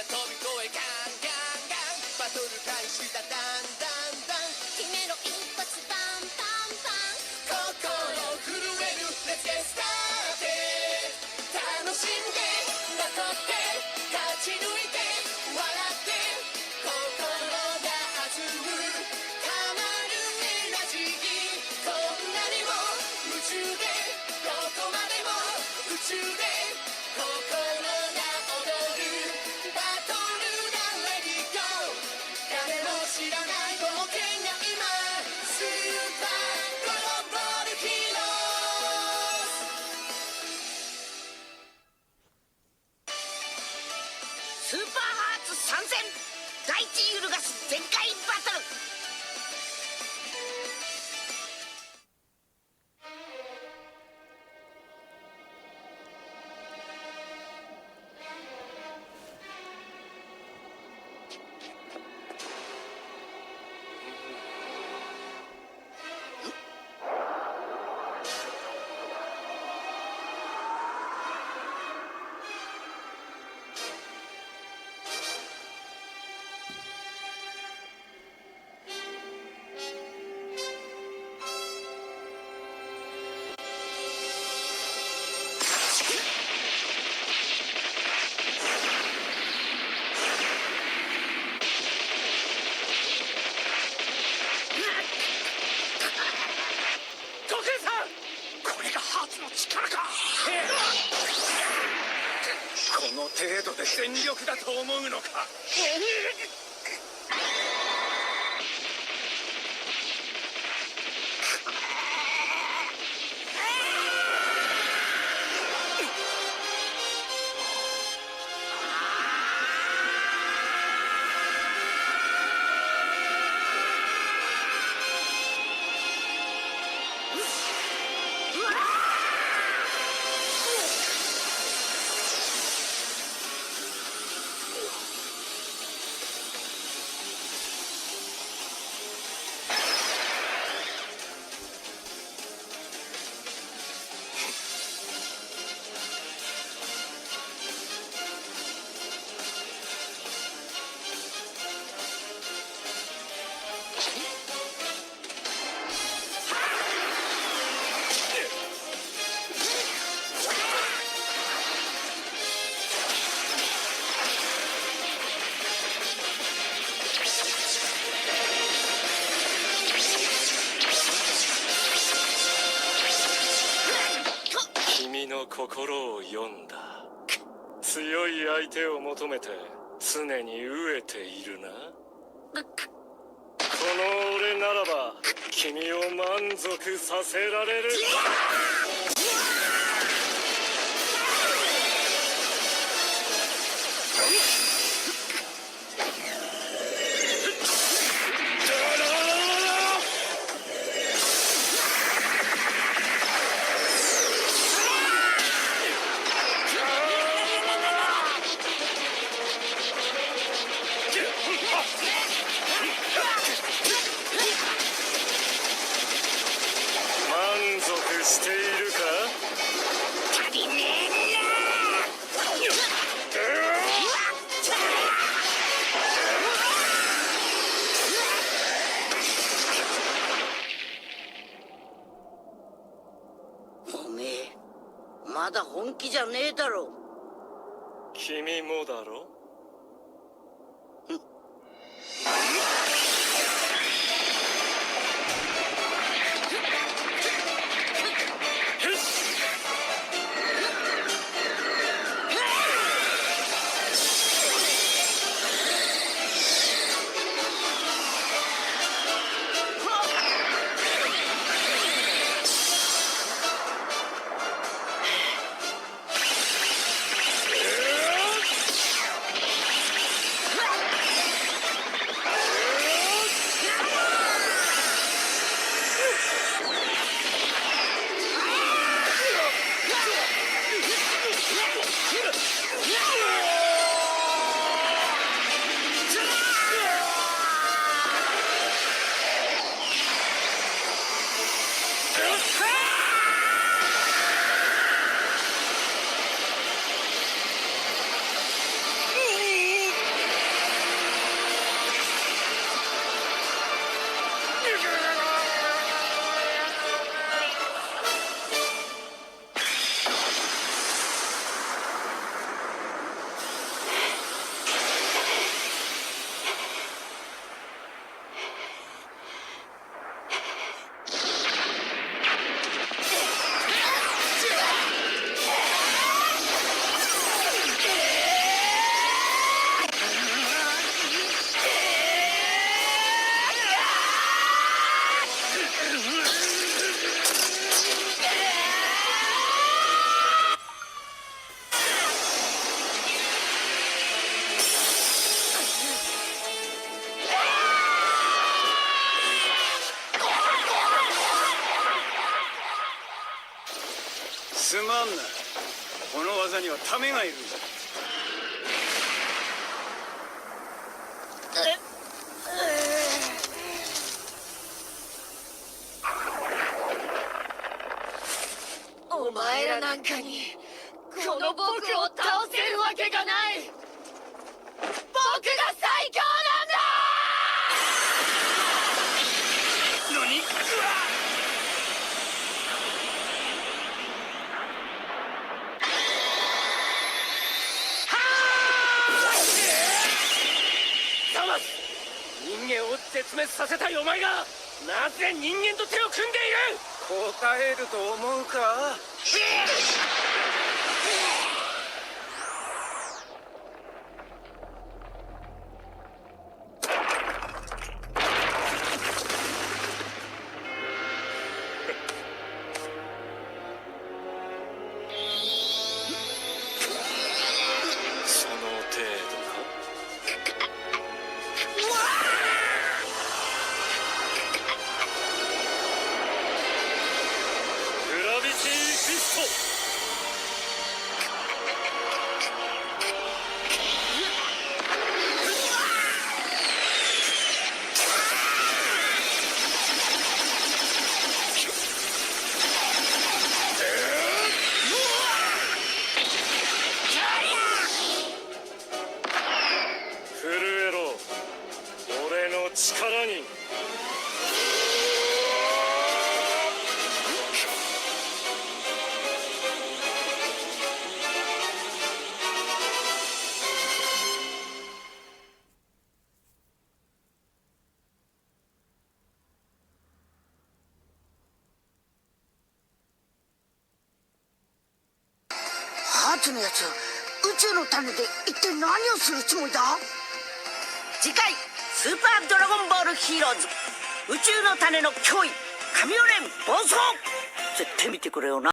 飛び越えガンガンガンバトル開始だダンダンダン決めろ一発パンパンパン心震える Let's get started 楽しんでバトって勝ち抜いて笑って心が弾むたまるエナジーこんなにも夢中でどこまでも宇宙で心が踊るバトルだ Let it go 誰も知らない冒険が今スーパーグローバルヒーロースーパーハーツ参戦大地揺るがす全開バトルこの程度で全力だと思うのか。心を読んだ。強い相手を求めて常に飢えているな。この俺ならば君を満足させられる。満足しているか？足りねえなおめえまだ本気じゃねえだろ。君もだろ？んな。この技にはためがいるんだ。お前らなんかにこの僕を倒せるわけがない。僕が最強なんだ。何？うわ！ザマス！人間を絶滅させたいお前がなぜ人間と手を組んでいる？答えると思うか？その程度か。グラビティフィスト。震えろ、俺の力に。ハーツのやつ、宇宙の種で一体何をするつもりだ？次回スーパードラゴンボールヒーローズ宇宙の種の脅威カミオレン暴走、絶対見てくれよな。